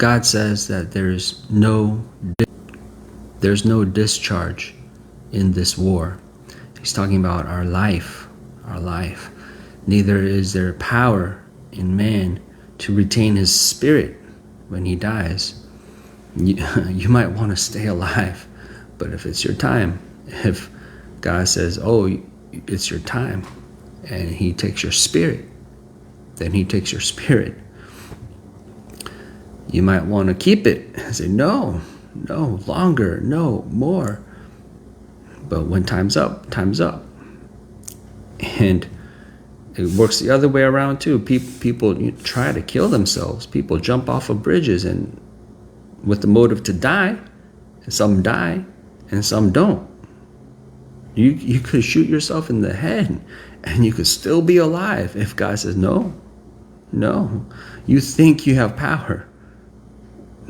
God says that there's no discharge in this war. He's talking about our life. Neither is there power in man to retain his spirit when he dies. You might want to stay alive, but if it's your time, if God says, oh, it's your time, and he takes your spirit, then he takes your spirit. You might want to keep it and say, no, longer, no, more. But when time's up, time's up. And it works the other way around too. People try to kill themselves. People jump off of bridges and with the motive to die. And some die and some don't. You could shoot yourself in the head and you could still be alive if God says no. You think you have power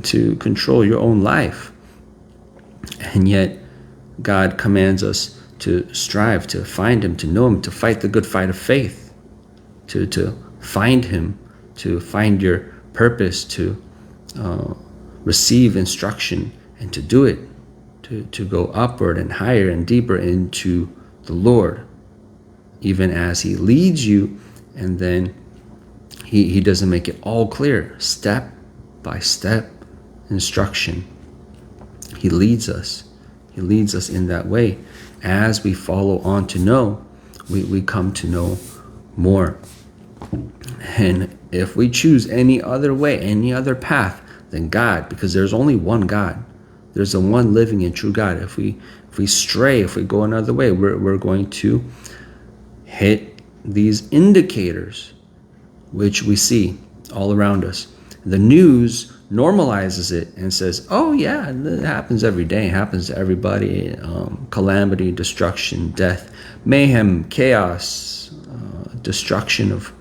to control your own life. And yet God commands us to strive, to find him, to know him, to fight the good fight of faith, to find him, to find your purpose, to receive instruction and to do it, to go upward and higher and deeper into the Lord, even as he leads you. And then he doesn't make it all clear, step by step instruction. He leads us in that way. As we follow on to know, we come to know more. And if we choose any other way, any other path than God, because there's only one God, there's the one living and true God. If we stray, if we go another way, we're going to hit these indicators which we see all around us. The news normalizes it and says, oh yeah, it happens every day, it happens to everybody. Calamity, destruction, death, mayhem, chaos, destruction of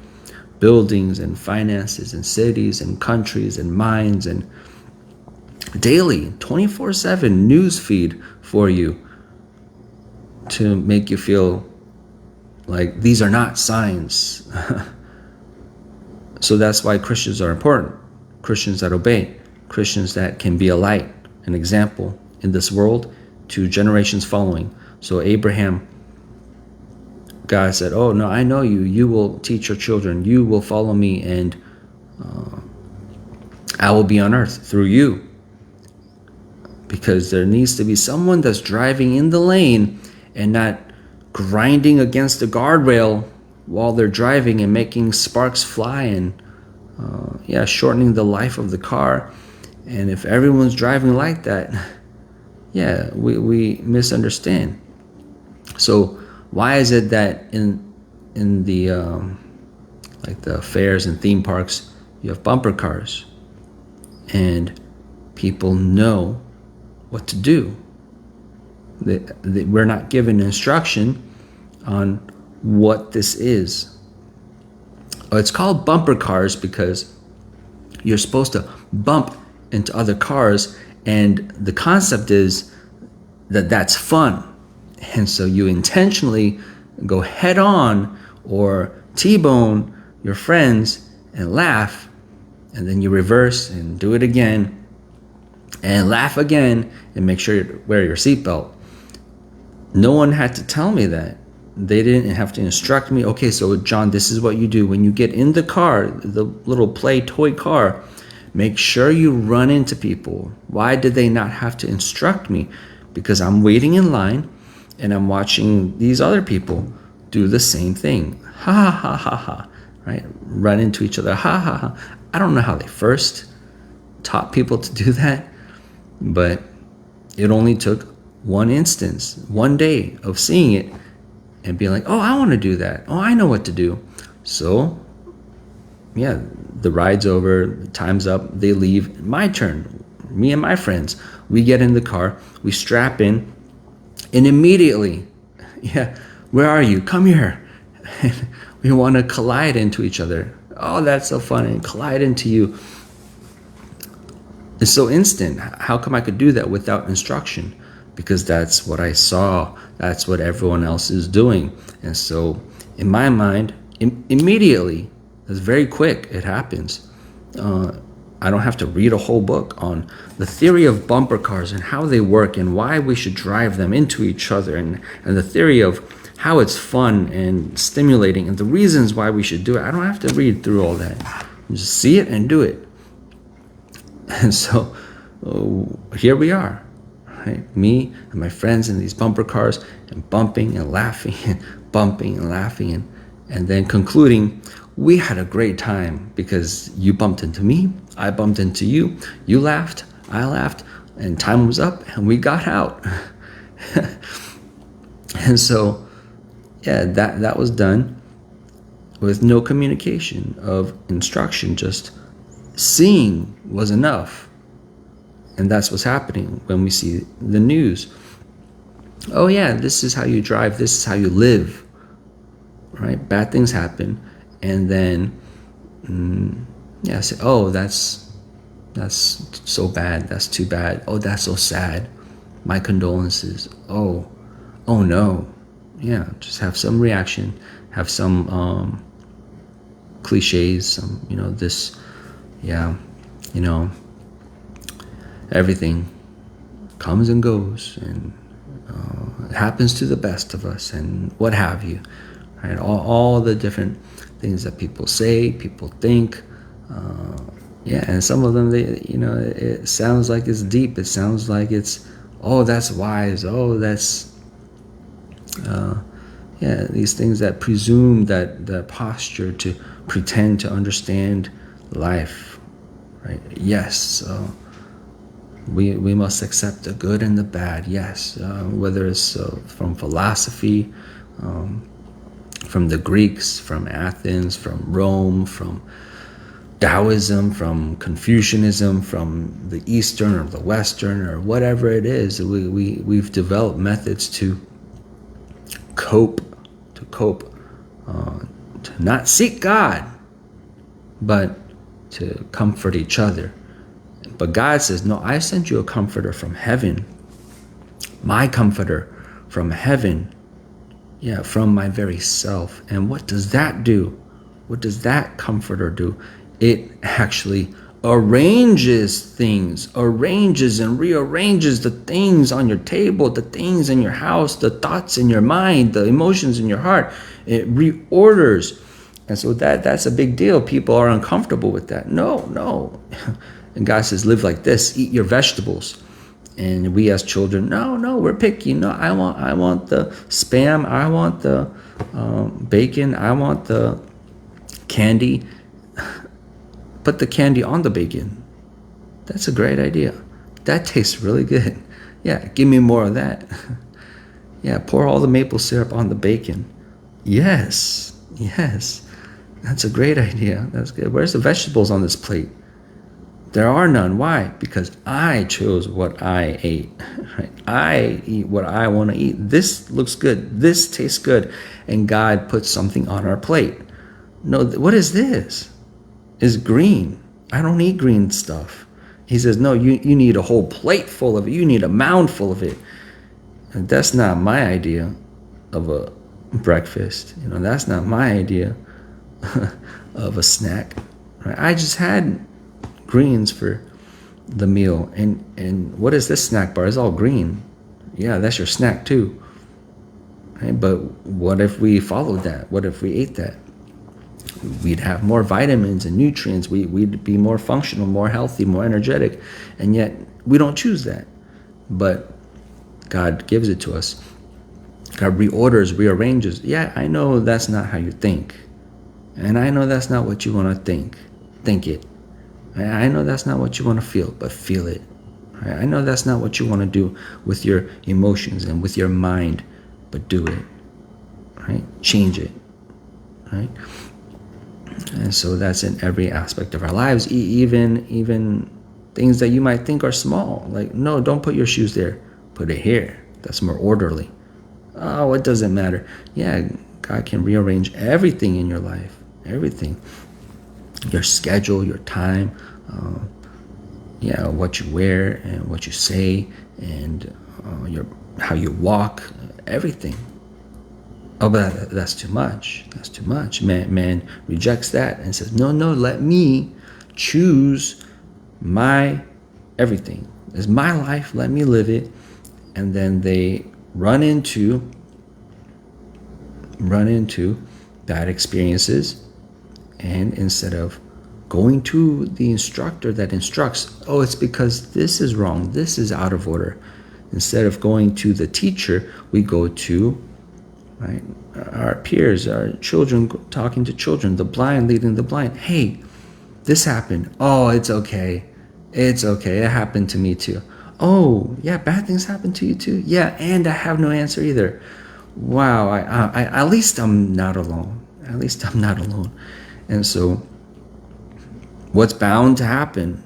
buildings and finances and cities and countries and minds, and daily 24/7 news feed for you to make you feel like these are not signs. So that's why Christians are important. Christians that obey, Christians that can be a light, an example in this world to generations following. So Abraham, God said, oh no, I know you. You will teach your children. You will follow me, and I will be on earth through you. Because there needs to be someone that's driving in the lane and not grinding against the guardrail while they're driving and making sparks fly and shortening the life of the car. And if everyone's driving like that, we misunderstand. So why is it that in the like the fairs and theme parks, you have bumper cars and people know what to do? We're not given instruction on what this is. It's called bumper cars because you're supposed to bump into other cars, and the concept is that that's fun. And so you intentionally go head on or T-bone your friends and laugh, and then you reverse and do it again and laugh again and make sure you wear your seatbelt. No one had to tell me that. They didn't have to instruct me. Okay, so John, this is what you do. When you get in the car, the little play toy car, make sure you run into people. Why did they not have to instruct me? Because I'm waiting in line and I'm watching these other people do the same thing. Ha ha ha ha ha. Right? Run into each other. Ha ha ha. I don't know how they first taught people to do that, but it only took one instance, one day of seeing it and being like, oh, I want to do that. Oh, I know what to do. So, the ride's over, time's up, they leave. My turn. Me and my friends, we get in the car, we strap in, and immediately, where are you? Come here. We want to collide into each other. Oh, that's so funny. Collide into you. It's so instant. How come I could do that without instruction? Because that's what I saw. That's what everyone else is doing. And so in my mind, immediately, it's very quick, it happens. I don't have to read a whole book on the theory of bumper cars and how they work and why we should drive them into each other, and the theory of how it's fun and stimulating and the reasons why we should do it. I don't have to read through all that. Just see it and do it. And so here we are, right? Me and my friends in these bumper cars, and bumping and laughing and bumping and laughing, and then concluding, we had a great time because you bumped into me, I bumped into you, you laughed, I laughed, and time was up and we got out. And so, yeah, that was done with no communication of instruction. Just seeing was enough. And that's what's happening when we see the news. Oh yeah, this is how you drive, this is how you live, right? Bad things happen, and then say, oh, that's so bad, that's too bad, oh, that's so sad, my condolences, oh no. Yeah, just have some reaction, have some cliches, some, this, everything comes and goes, and it happens to the best of us, and what have you, right? All the different things that people say, people think, and some of them, it sounds like it's deep. It sounds like it's, oh, that's wise. Oh, that's, these things that presume that posture to pretend to understand life, right? Yes, we must accept the good and the bad. Yes, whether it's from philosophy, from the Greeks, from Athens, from Rome, from Taoism, from Confucianism, from the Eastern or the Western or whatever it is, we've developed methods to cope, to not seek God, but to comfort each other. But God says, no, I sent you a comforter from heaven, my comforter from heaven, from my very self. And what does that do? What does that comforter do? It actually arranges things, arranges and rearranges the things on your table, the things in your house, the thoughts in your mind, the emotions in your heart. It reorders. And so that's a big deal. People are uncomfortable with that. No. And God says, live like this, eat your vegetables. And we as children, no, we're picky. No, I want the Spam, I want the bacon, I want the candy. Put the candy on the bacon. That's a great idea. That tastes really good. Yeah, give me more of that. Yeah, pour all the maple syrup on the bacon. Yes, that's a great idea. That's good. Where's the vegetables on this plate? There are none. Why? Because I chose what I ate. Right? I eat what I want to eat. This looks good. This tastes good. And God puts something on our plate. No, what is this? It's green. I don't eat green stuff. He says, no, you need a whole plate full of it. You need a mound full of it. And that's not my idea of a breakfast. That's not my idea of a snack. Right? I just had greens for the meal. And what is this snack bar? It's all green. Yeah, that's your snack too. Right? But what if we followed that? What if we ate that? We'd have more vitamins and nutrients. We'd be more functional, more healthy, more energetic. And yet we don't choose that. But God gives it to us. God reorders, rearranges. Yeah, I know that's not how you think. And I know that's not what you want to think. Think it. I know that's not what you want to feel, but feel it. I know that's not what you want to do with your emotions and with your mind, but do it. Right? Change it. Right? And so that's in every aspect of our lives, even things that you might think are small. Like, no, don't put your shoes there. Put it here. That's more orderly. Oh, it doesn't matter. Yeah, God can rearrange everything in your life. Everything. Your schedule, your time, what you wear and what you say, and how you walk, everything. Oh, but that's too much. That's too much. Man rejects that and says, no, let me choose my everything. It's my life, let me live it. And then they run into bad experiences, and instead of going to the instructor that instructs, oh, it's because this is wrong, this is out of order. Instead of going to the teacher, we go to, right, our peers, our children, talking to children, the blind leading the blind. Hey, this happened. Oh, it's okay. It's okay. It happened to me too. Oh, yeah, bad things happen to you too. Yeah, and I have no answer either. Wow, I at least I'm not alone. At least I'm not alone. And so what's bound to happen?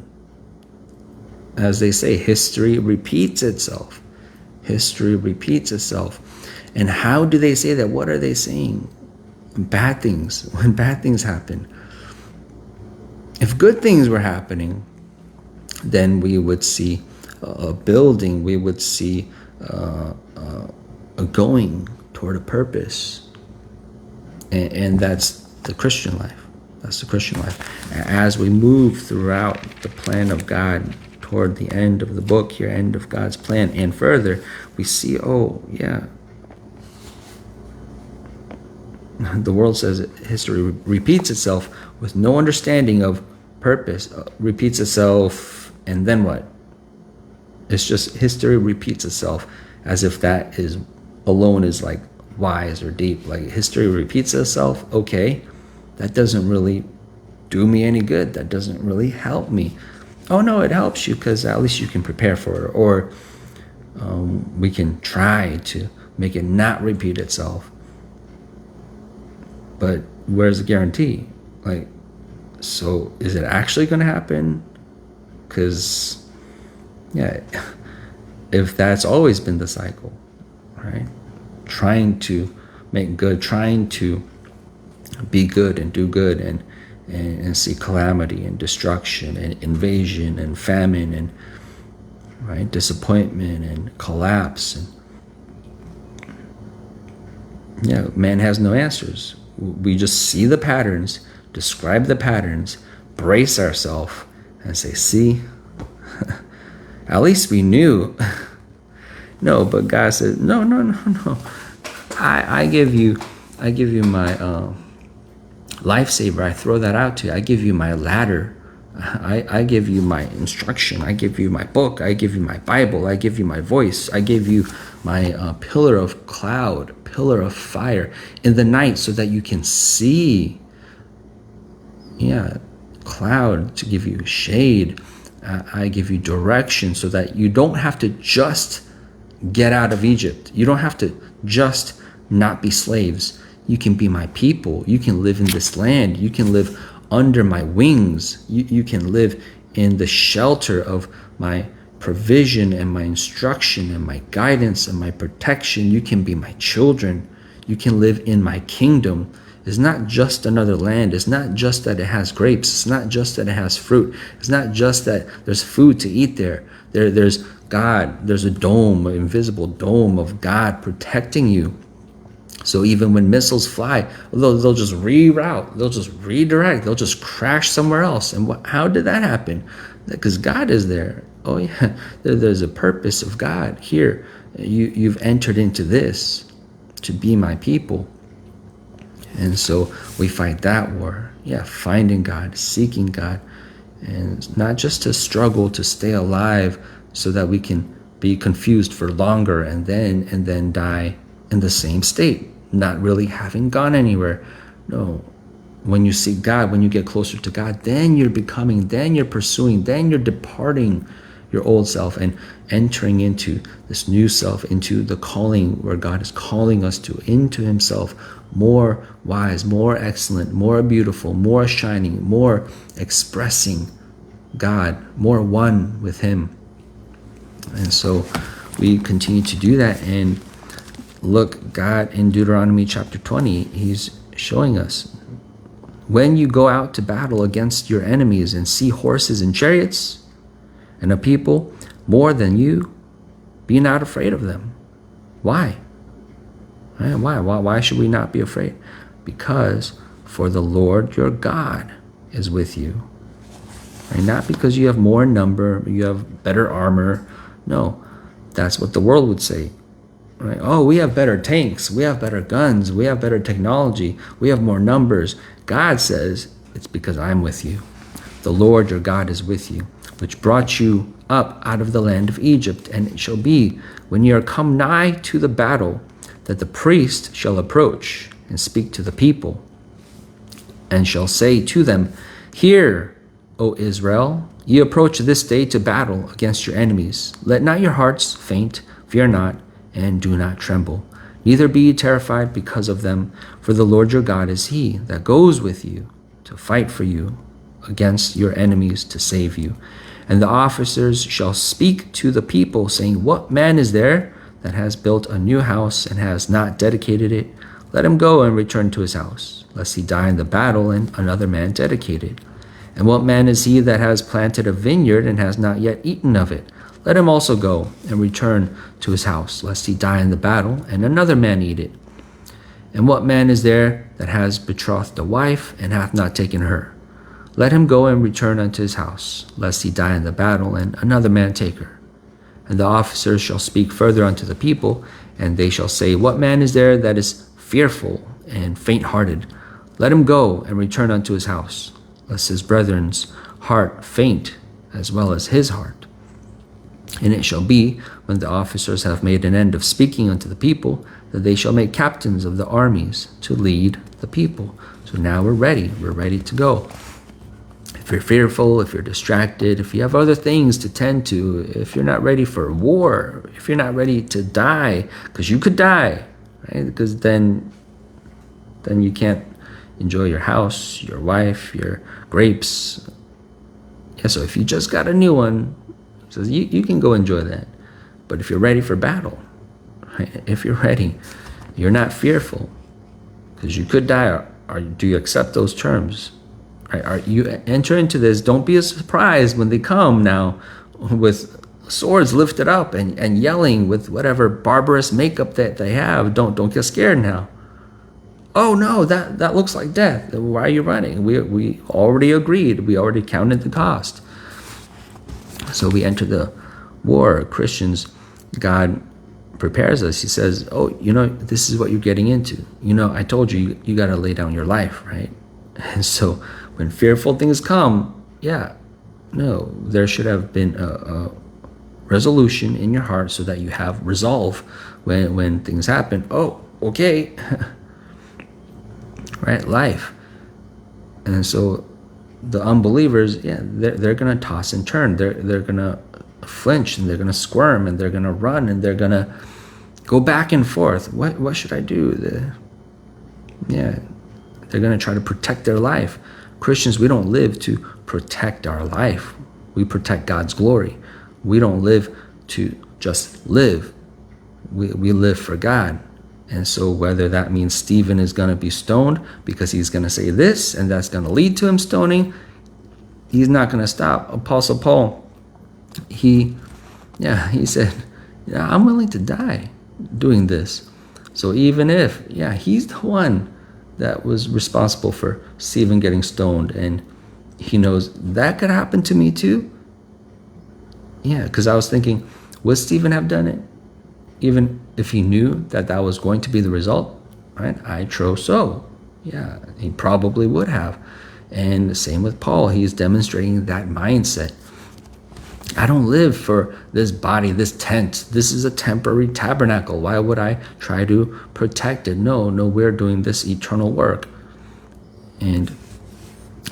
As they say, history repeats itself. History repeats itself. And how do they say that? What are they saying? Bad things. When bad things happen. If good things were happening, then we would see a building, we would see a going toward a purpose. And that's the Christian life. That's the Christian life. As we move throughout the plan of God toward the end of the book here, end of God's plan, and further, we see, oh, yeah, the world says history repeats itself with no understanding of purpose, repeats itself, and then what? It's just history repeats itself, as if that is alone is like wise or deep. Like, history repeats itself, okay, that doesn't really do me any good. That doesn't really help me. Oh no, it helps you because at least you can prepare for it, or we can try to make it not repeat itself. But where's the guarantee? Like, so is it actually going to happen? Because, yeah, if that's always been the cycle, right? Trying to make good, trying to be good and do good, and see calamity and destruction and invasion and famine and, right, disappointment and collapse. And, yeah, man has no answers. We just see the patterns, describe the patterns, brace ourselves, and say, see, at least we knew. No, but God said, no. I give you my lifesaver. I throw that out to you. I give you my ladder. I give you my instruction. I give you my book. I give you my Bible. I give you my voice. I give you my pillar of cloud, pillar of fire in the night, so that you can see. Yeah, cloud to give you shade. I give you direction so that you don't have to just get out of Egypt. You don't have to just not be slaves. You can be my people. You can live in this land. You can live under my wings. You can live in the shelter of my provision and my instruction and my guidance and my protection. You can be my children. You can live in my kingdom. It's not just another land. It's not just that it has grapes. It's not just that it has fruit. It's not just that there's food to eat there. There's God. There's a dome, an invisible dome of God protecting you. So even when missiles fly, they'll just reroute, they'll just redirect, they'll just crash somewhere else. And how did that happen? Because God is there. Oh yeah, there's a purpose of God here. You've entered into this to be my people. And so we fight that war. Yeah, finding God, seeking God, and not just to struggle to stay alive so that we can be confused for longer and then die in the same state, not really having gone anywhere. No, when you seek God, when you get closer to God, then you're becoming, then you're pursuing, then you're departing your old self and entering into this new self, into the calling where God is calling us to, into himself, more wise, more excellent, more beautiful, more shining, more expressing God, more one with him. And so we continue to do that. And look, God in Deuteronomy chapter 20, he's showing us, when you go out to battle against your enemies and see horses and chariots and a people more than you, be not afraid of them. Why? Why should we not be afraid? Because for the Lord your God is with you. Right? Not because you have more number, you have better armor. No, that's what the world would say. Right? Oh, we have better tanks, we have better guns, we have better technology, we have more numbers. God says, it's because I'm with you. The Lord your God is with you, which brought you up out of the land of Egypt. And it shall be, when ye are come nigh to the battle, that the priest shall approach and speak to the people, and shall say to them, Hear, O Israel, ye approach this day to battle against your enemies. Let not your hearts faint, fear not, and do not tremble. Neither be ye terrified because of them, for the Lord your God is he that goes with you to fight for you against your enemies to save you. And the officers shall speak to the people, saying, What man is there that has built a new house and has not dedicated it? Let him go and return to his house, lest he die in the battle and another man dedicate it. And what man is he that has planted a vineyard and has not yet eaten of it? Let him also go and return to his house, lest he die in the battle and another man eat it. And what man is there that has betrothed a wife and hath not taken her? Let him go and return unto his house, lest he die in the battle and another man take her. And the officers shall speak further unto the people, and they shall say, What man is there that is fearful and faint-hearted? Let him go and return unto his house, lest his brethren's heart faint, as well as his heart. And it shall be, when the officers have made an end of speaking unto the people, that they shall make captains of the armies to lead the people. So now we're ready to go. If you're fearful, if you're distracted, if you have other things to tend to, if you're not ready for war, if you're not ready to die, because you could die, right? Because then you can't enjoy your house, your wife, your grapes. Yeah, so if you just got a new one, so you can go enjoy that. But if you're ready for battle, right? If you're ready, you're not fearful, because you could die. Or do you accept those terms? Right? You enter into this. Don't be surprised when they come now with swords lifted up and yelling with whatever barbarous makeup that they have. Don't get scared now. Oh no, that looks like death. Why are you running? We already agreed. We already counted the cost. So we enter the war. Christians, God prepares us. He says, oh, this is what you're getting into. I told you got to lay down your life, right? And so when fearful things come, there should have been a resolution in your heart so that you have resolve when things happen. Oh, okay. Right? Life. And so the unbelievers, they're going to toss and turn. They're going to flinch, and they're going to squirm, and they're going to run, and they're going to go back and forth. What should I do? They're going to try to protect their life. Christians, we don't live to protect our life. We protect God's glory. We don't live to just live. We live for God. And so whether that means Stephen is going to be stoned because he's going to say this and that's going to lead to him stoning, he's not going to stop. Apostle Paul, he said, I'm willing to die doing this. So even if, he's the one that was responsible for Stephen getting stoned, and he knows that could happen to me too. Because I was thinking, would Stephen have done it? Even if he knew that was going to be the result, right? I trow so. Yeah, he probably would have. And the same with Paul. He's demonstrating that mindset. I don't live for this body, this tent. This is a temporary tabernacle. Why would I try to protect it? No, we're doing this eternal work. And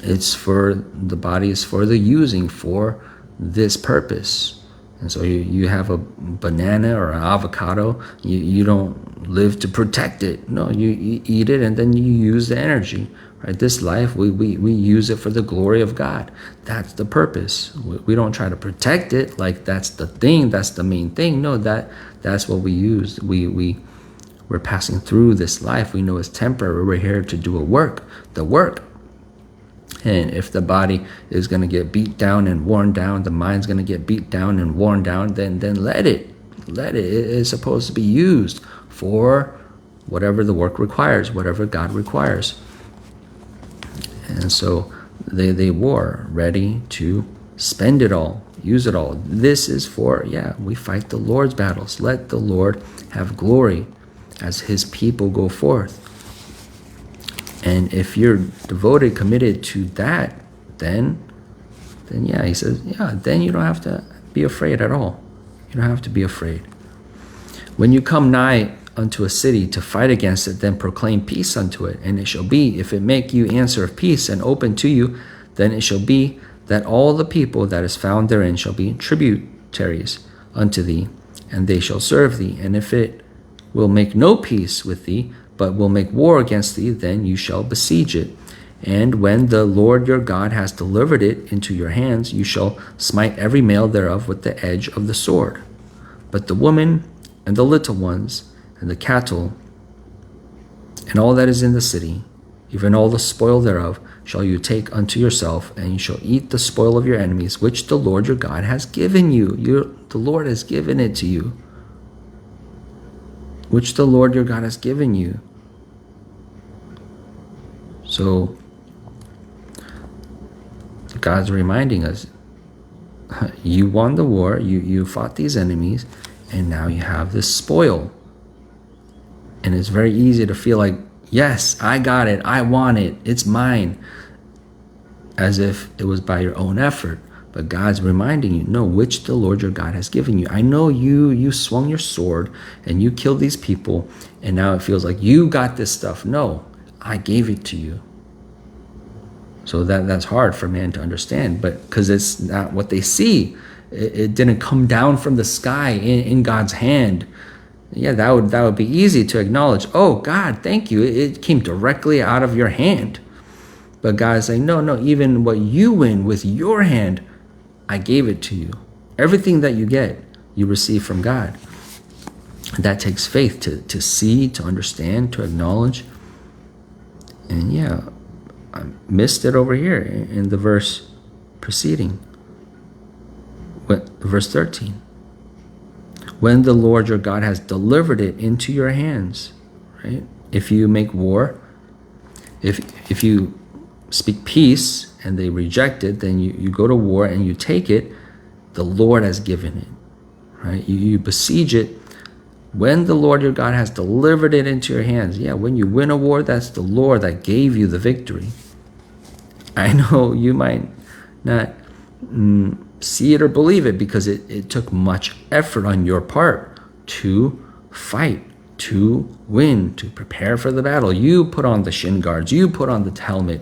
it's for the body, is for the using, for this purpose. And so you have a banana or an avocado, you don't live to protect it. No, you eat it and then you use the energy. Right? This life, we use it for the glory of God. That's the purpose. We don't try to protect it like that's the thing, that's the main thing. No, that's what we use. We're passing through this life. We know it's temporary. We're here to do the work. And if the body is going to get beat down and worn down, the mind's going to get beat down and worn down, then let it. It is supposed to be used for whatever the work requires, whatever God requires. And so They were ready to spend it all, use it all. This is for, we fight the Lord's battles. Let the Lord have glory as his people go forth. And if you're devoted, committed to that, then he says, then you don't have to be afraid at all. You don't have to be afraid. When you come nigh unto a city to fight against it, then proclaim peace unto it. And it shall be, if it make you answer of peace and open to you, then it shall be that all the people that is found therein shall be tributaries unto thee, and they shall serve thee. And if it will make no peace with thee, but will make war against thee, then you shall besiege it. And when the Lord your God has delivered it into your hands, you shall smite every male thereof with the edge of the sword. But the woman and the little ones and the cattle and all that is in the city, even all the spoil thereof, shall you take unto yourself, and you shall eat the spoil of your enemies, which the Lord your God has given you. The Lord has given it to you, which the Lord your God has given you. So God's reminding us, you won the war, you fought these enemies, and now you have this spoil. And it's very easy to feel like, yes, I got it, I want it, it's mine, as if it was by your own effort. But God's reminding you, no, which the Lord your God has given you. I know you swung your sword and you killed these people, and now it feels like you got this stuff. No, I gave it to you. So that's hard for man to understand, but because it's not what they see. It didn't come down from the sky in God's hand. That would be easy to acknowledge. Oh, God, thank you. It came directly out of your hand. But God is saying, no, even what you win with your hand, I gave it to you. Everything that you get, you receive from God. That takes faith to see, to understand, to acknowledge. And I missed it over here in the verse preceding. Verse 13. When the Lord your God has delivered it into your hands, right? If you make war, if you speak peace and they reject it, then you go to war and you take it. The Lord has given it, right? You besiege it. When the Lord your God has delivered it into your hands, when you win a war, that's the Lord that gave you the victory. I know you might not see it or believe it, because it took much effort on your part to fight, to win, to prepare for the battle. You put on the shin guards, you put on the helmet,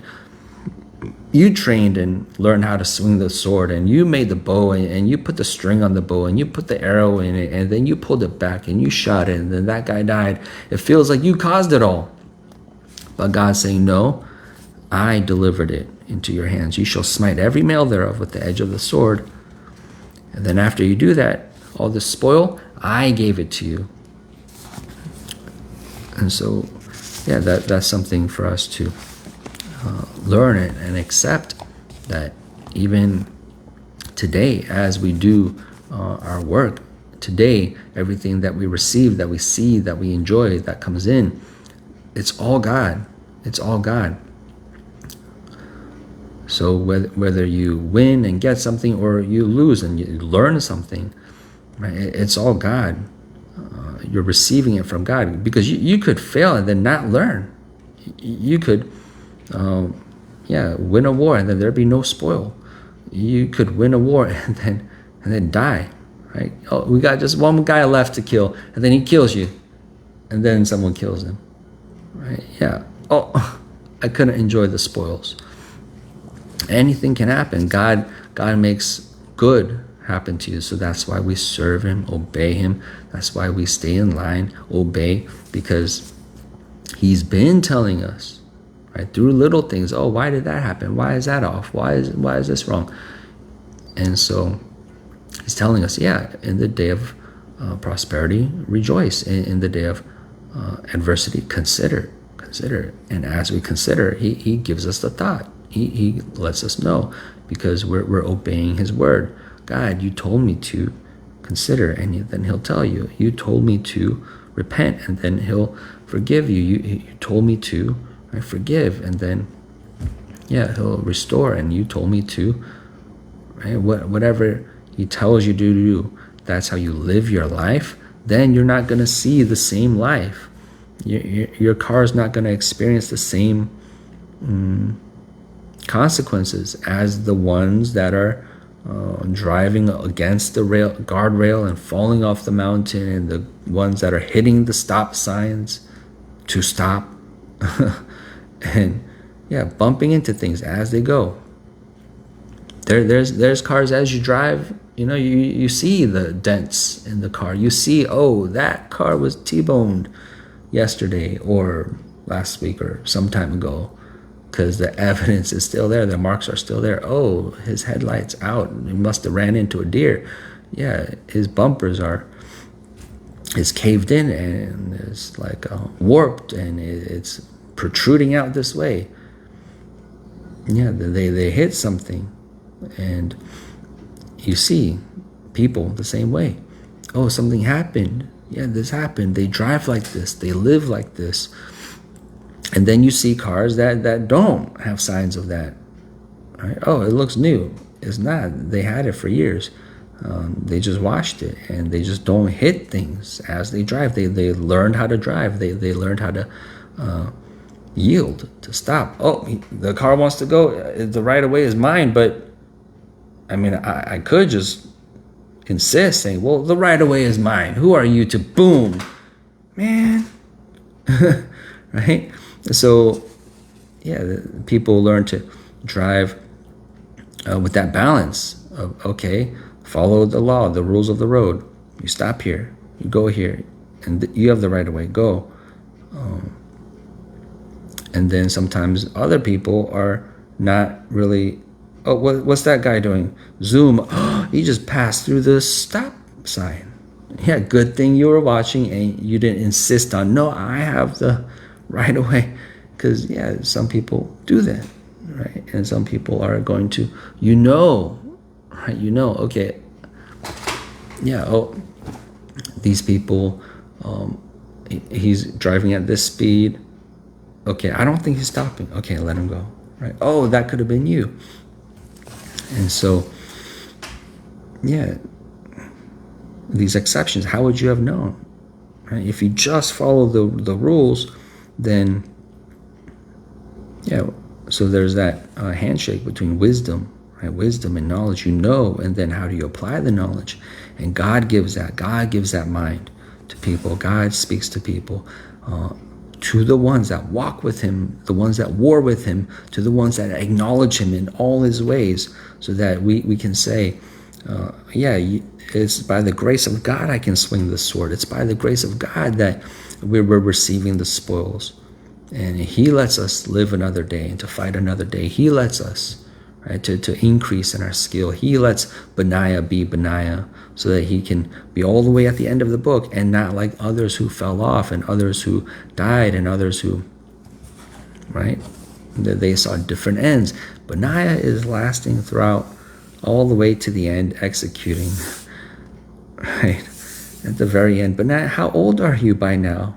you trained and learned how to swing the sword, and you made the bow, and you put the string on the bow, and you put the arrow in it, and then you pulled it back and you shot it, and then that guy died. It feels like you caused it all. But God's saying, no, I delivered it into your hands. You shall smite every male thereof with the edge of the sword. And then after you do that, all the spoil, I gave it to you. And so, that's something for us to learn and accept, that even today, as we do our work, today, everything that we receive, that we see, that we enjoy, that comes in, it's all God. It's all God. So whether you win and get something, or you lose and you learn something, right? It's all God. You're receiving it from God, because you could fail and then not learn. You could, win a war and then there'd be no spoil. You could win a war and then die, right? Oh, we got just one guy left to kill, and then he kills you, and then someone kills him, right? Oh, I couldn't enjoy the spoils. Anything can happen. God makes good happen to you. So that's why we serve him, obey him. That's why we stay in line, obey, because he's been telling us, right, through little things. Oh, why did that happen? Why is that off? Why is this wrong? And so he's telling us, in the day of prosperity, rejoice. In the day of adversity, consider. And as we consider, he gives us the thought. He lets us know, because we're obeying his word. God, you told me to consider, and then he'll tell you. You told me to repent, and then he'll forgive you. You told me to forgive, and then Yeah, he'll restore. And you told me to, right? Whatever he tells you to do, that's how you live your life. Then you're not going to see the same life. Your car is not going to experience the same consequences as the ones that are driving against the guardrail and falling off the mountain, and the ones that are hitting the stop signs to stop and bumping into things as they go. There's cars as you drive, you see the dents in the car. You see, oh, that car was T-boned yesterday or last week or some time ago, because the evidence is still there. The marks are still there. Oh, his headlights out. He must have ran into a deer. Yeah, his bumpers is caved in and it's like warped and it's protruding out this way. Yeah, they hit something, and you see people the same way. Oh, something happened. Yeah, this happened. They drive like this. They live like this. And then you see cars that don't have signs of that. Right? Oh, it looks new. It's not. They had it for years. They just washed it, and they just don't hit things as they drive. They learned how to drive. They learned how to yield, to stop. Oh, the car wants to go. The right of way is mine, but I mean, I could just insist, saying, well, the right of way is mine. Who are you to boom? Man. Right? So, people learn to drive with that balance of, okay, follow the law, the rules of the road. You stop here, you go here, and you have the right of way, go. And then sometimes other people are not really, oh, what's that guy doing? Zoom, he just passed through the stop sign. Yeah, good thing you were watching and you didn't insist on, no, I have the right of way. Because, some people do that, right? And some people are going to, right? Okay, these people, he's driving at this speed. Okay, I don't think he's stopping. Okay, let him go, right? Oh, that could have been you. And so, these exceptions, how would you have known? Right? If you just follow the rules, then, so there's that handshake between wisdom, right? Wisdom and knowledge, and then how do you apply the knowledge? And God gives that mind to people. God speaks to people, to the ones that walk with him, the ones that war with him, to the ones that acknowledge him in all his ways, so that we can say, it's by the grace of God I can swing the sword. It's by the grace of God that we're receiving the spoils. And he lets us live another day and to fight another day. He lets us, right, to increase in our skill. He lets Benaiah be Benaiah so that he can be all the way at the end of the book and not like others who fell off and others who died and others who, right, they saw different ends. Benaiah is lasting throughout all the way to the end, executing, right, at the very end. But now, how old are you by now?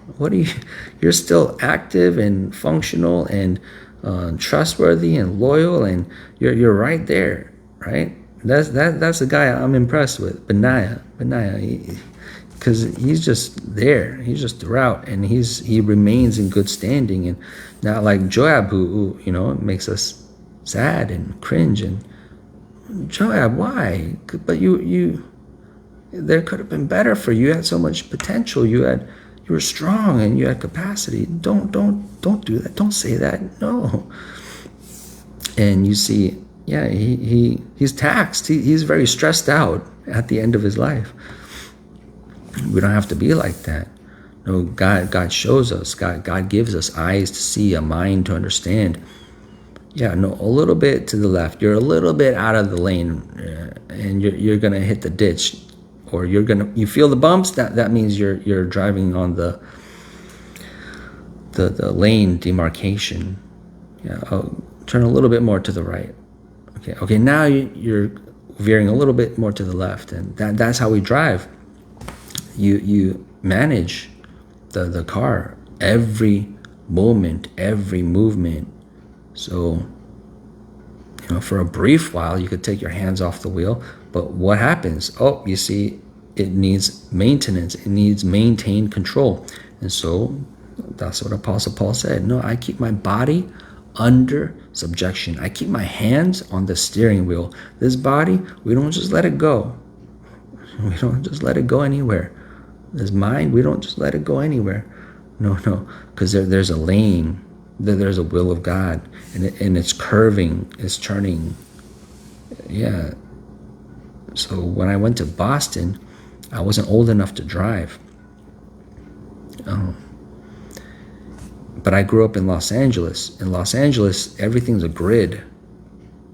You're still active and functional and trustworthy and loyal, and you're right there, right? That's the guy I'm impressed with, Benaiah, because he's just there. He's just throughout, and he remains in good standing, and not like Joab, who makes us sad and cringe. And Joab, why? But you there could have been better for you. You had so much potential. You were strong and you had capacity. Don't do that. Don't say that. No. And you see, he's taxed. He's very stressed out at the end of his life. We don't have to be like that. No, God shows us. God gives us eyes to see, a mind to understand. A little bit to the left. You're a little bit out of the lane, and you're gonna hit the ditch. Or you feel the bumps, that means you're driving on the lane demarcation. Turn a little bit more to the right. Okay, now you're veering a little bit more to the left, and that's how we drive. You manage the car, every moment, every movement. So For a brief while, you could take your hands off the wheel, but what happens? Oh, you see, it needs maintenance. It needs maintained control. And so that's what Apostle Paul said. No, I keep my body under subjection. I keep my hands on the steering wheel. This body, we don't just let it go. We don't just let it go anywhere. This mind, we don't just let it go anywhere. No, because there's a lane. There's a will of God, and it's curving, it's turning. Yeah. So when I went to Boston, I wasn't old enough to drive. But I grew up in Los Angeles. In Los Angeles, everything's a grid.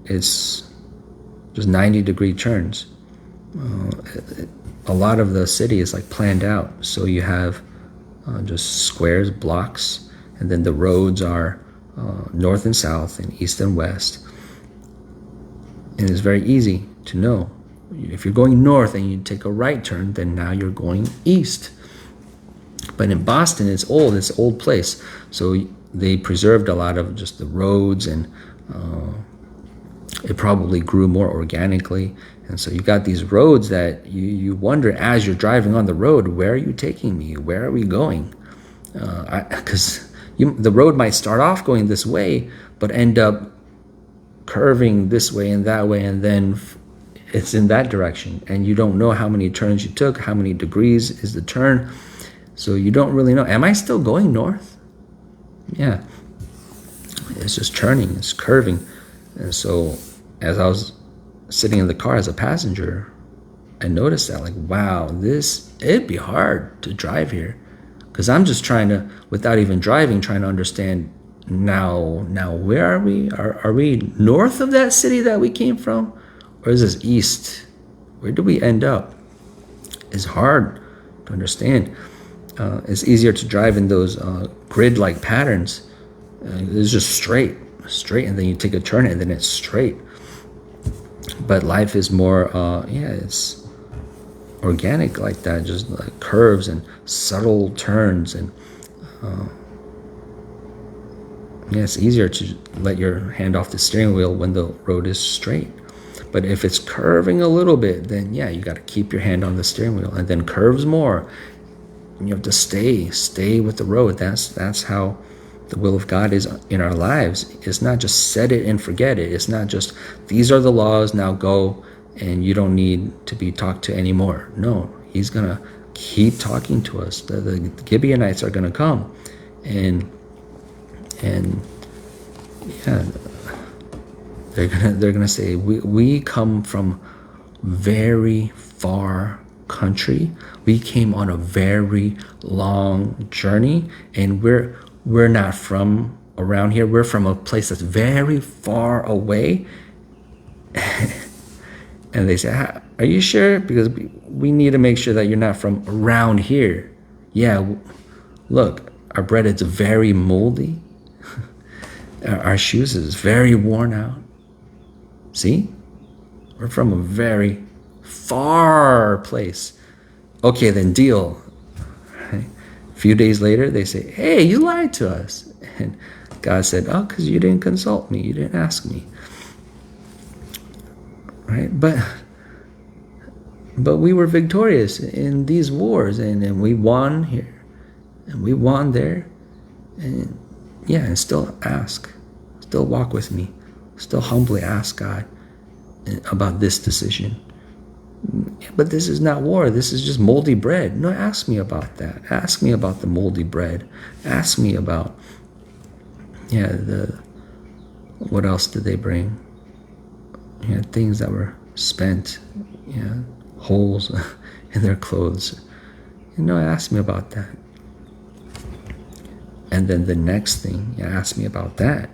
It's just 90-degree turns. A lot of the city is like planned out. So you have just squares, blocks, and then the roads are north and south and east and west. And it's very easy to know. If you're going north and you take a right turn, then now you're going east. But in Boston, it's an old place. So they preserved a lot of just the roads, and it probably grew more organically. And so you got these roads that you wonder as you're driving on the road, where are you taking me? Where are we going? Because the road might start off going this way, but end up curving this way and that way, and then it's in that direction. And you don't know how many turns you took, how many degrees is the turn. So you don't really know. Am I still going north? Yeah. It's just turning, it's curving. And so as I was sitting in the car as a passenger, I noticed that, like, wow, it'd be hard to drive here. Because I'm just trying to, without even driving, trying to understand now where are we? Are we north of that city that we came from? Or is this east? Where do we end up? It's hard to understand. It's easier to drive in those grid-like patterns. It's just straight, and then you take a turn, and then it's straight. But life is more, it's organic like that, just like curves and subtle turns, and it's easier to let your hand off the steering wheel when the road is straight. But if it's curving a little bit, then you got to keep your hand on the steering wheel, and then curves more, and you have to stay with the road. That's how the will of God is in our lives. It's not just set it and forget it. It's not just, these are the laws, now go, and you don't need to be talked to anymore. No, he's going to keep talking to us. The Gibeonites are going to come, and they're gonna say, we come from very far country. We came on a very long journey, and we're not from around here. We're from a place that's very far away. And they say, are you sure? Because we need to make sure that you're not from around here. Yeah, look, our bread is very moldy. Our shoes is very worn out. See? We're from a very far place. Okay, then deal. Right? A few days later, they say, hey, you lied to us. And God said, oh, because you didn't consult me. You didn't ask me. Right? But we were victorious in these wars, and we won here, and we won there, and and still ask, still walk with me, still humbly ask God about this decision. But this is not war. This is just moldy bread. No, ask me about that. Ask me about the moldy bread. Ask me about what else did they bring? Things that were spent, holes in their clothes. Ask me about that. And then the next thing, ask me about that.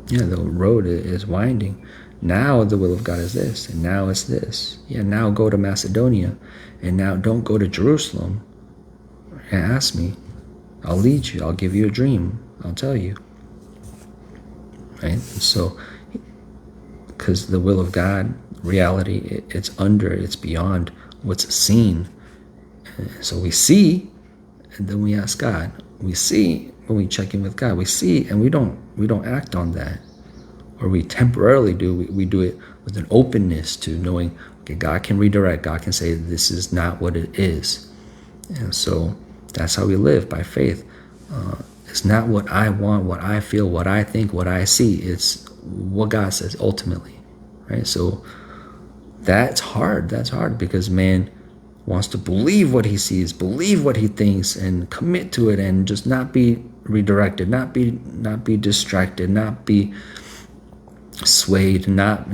The road is winding. Now the will of God is this, and now it's this. Now go to Macedonia, and now don't go to Jerusalem. Ask me. I'll lead you. I'll give you a dream. I'll tell you. Right? So, because the will of God, reality, it's beyond what's seen. So we see, and then we ask God. We see when we check in with God. We see, and we don't act on that. or we temporarily do. We do it with an openness to knowing, okay, God can redirect. God can say, this is not what it is. And so that's how we live, by faith. It's not what I want, what I feel, what I think, what I see. It's what God says ultimately, right? So that's hard. That's hard because man wants to believe what he sees, believe what he thinks, and commit to it, and just not be redirected, not be distracted, not be swayed, not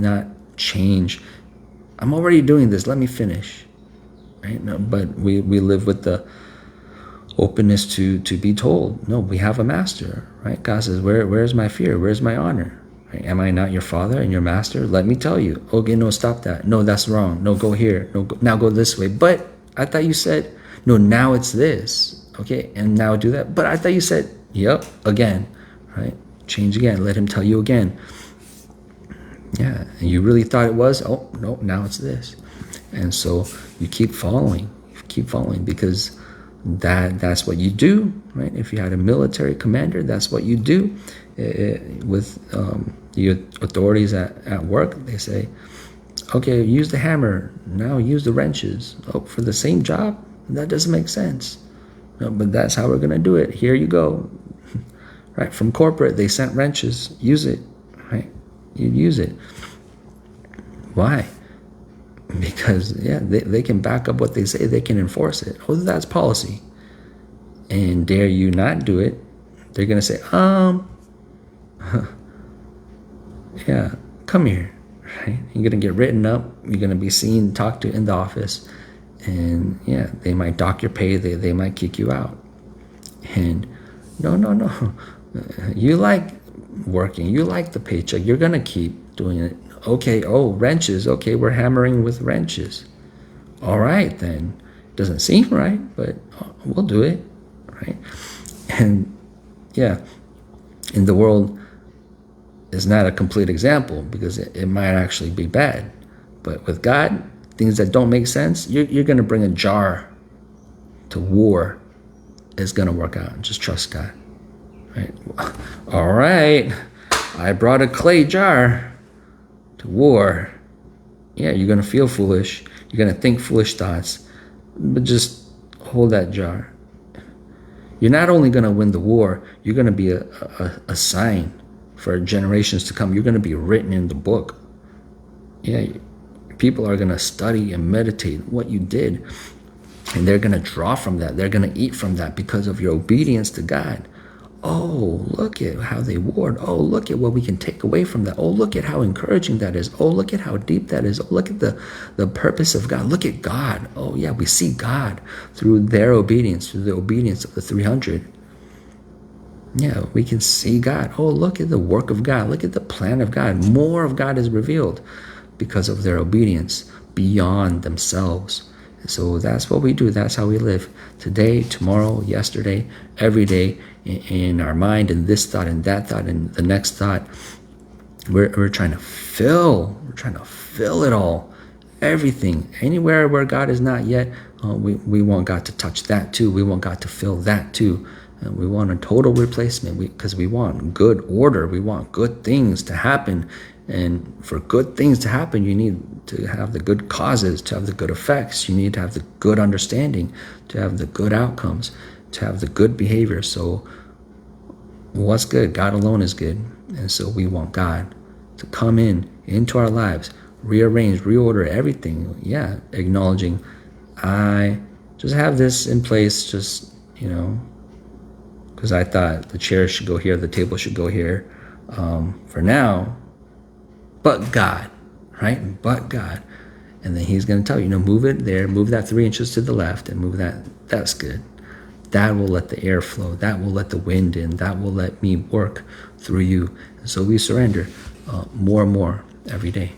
change. I'm already doing this. Let me finish, right? No, but we live with the openness to be told, no, we have a master, right? God says, where's my fear? Where's my honor? Right? Am I not your father and your master? Let me tell you. Okay, no, stop that. No, that's wrong. No, go here. No, now go this way. But I thought you said, no, now it's this. Okay, and now do that. But I thought you said, yep, again, right? Change again. Let him tell you again. Yeah, and you really thought it was? Oh, no, now it's this. And so you keep following because that's what you do, right? If you had a military commander, that's what you do. With the authorities at work, they say, okay, use the hammer, now use the wrenches. Oh, for the same job? That doesn't make sense. No, but that's how we're going to do it. Here you go. Right? From corporate, they sent wrenches. Use it. Right? You use it. Why? Because, yeah, they can back up what they say. They can enforce it. Oh, that's policy. And dare you not do it, they're going to say, yeah, come here. Right? You're going to get written up. You're going to be seen, talked to in the office. And, yeah, they might dock your pay. They might kick you out. And no. You like working. You like the paycheck. You're going to keep doing it. Okay, wrenches. Okay, we're hammering with wrenches. All right, then. Doesn't seem right, but we'll do it, right? And, yeah, in the world is not a complete example because it might actually be bad. But with God, things that don't make sense, you're going to bring a jar to war. It's going to work out. Just trust God, right? All right, I brought a clay jar to war. Yeah, you're going to feel foolish. You're going to think foolish thoughts, but just hold that jar. You're not only going to win the war, you're going to be a sign for generations to come. You're going to be written in the book. Yeah, people are going to study and meditate what you did, and they're going to draw from that. They're going to eat from that because of your obedience to God. Oh, look at how they warred. Oh, look at what we can take away from that. Oh, look at how encouraging that is. Oh, look at how deep that is. Oh, look at the purpose of God. Look at God. Oh, yeah, we see God through their obedience, through the obedience of the 300. Yeah, we can see God. Oh, look at the work of God. Look at the plan of God. More of God is revealed because of their obedience beyond themselves. So that's what we do. That's how we live. Today, tomorrow, yesterday, every day, in our mind, and this thought, and that thought, and the next thought. We're trying to fill. We're trying to fill it all. Everything. Anywhere where God is not yet, we want God to touch that too. We want God to fill that too. We want a total replacement because we want good order. We want good things to happen. And for good things to happen, you need to have the good causes, to have the good effects. You need to have the good understanding, to have the good outcomes, to have the good behavior. So what's good? God alone is good. And so we want God to come into our lives, rearrange, reorder everything. Yeah, acknowledging, I just have this in place, just, because I thought the chair should go here, the table should go here for now. But God, right? But God. And then he's going to tell you, move it there, move that 3 inches to the left and move that. That's good. That will let the air flow. That will let the wind in. That will let me work through you. And so we surrender more and more every day.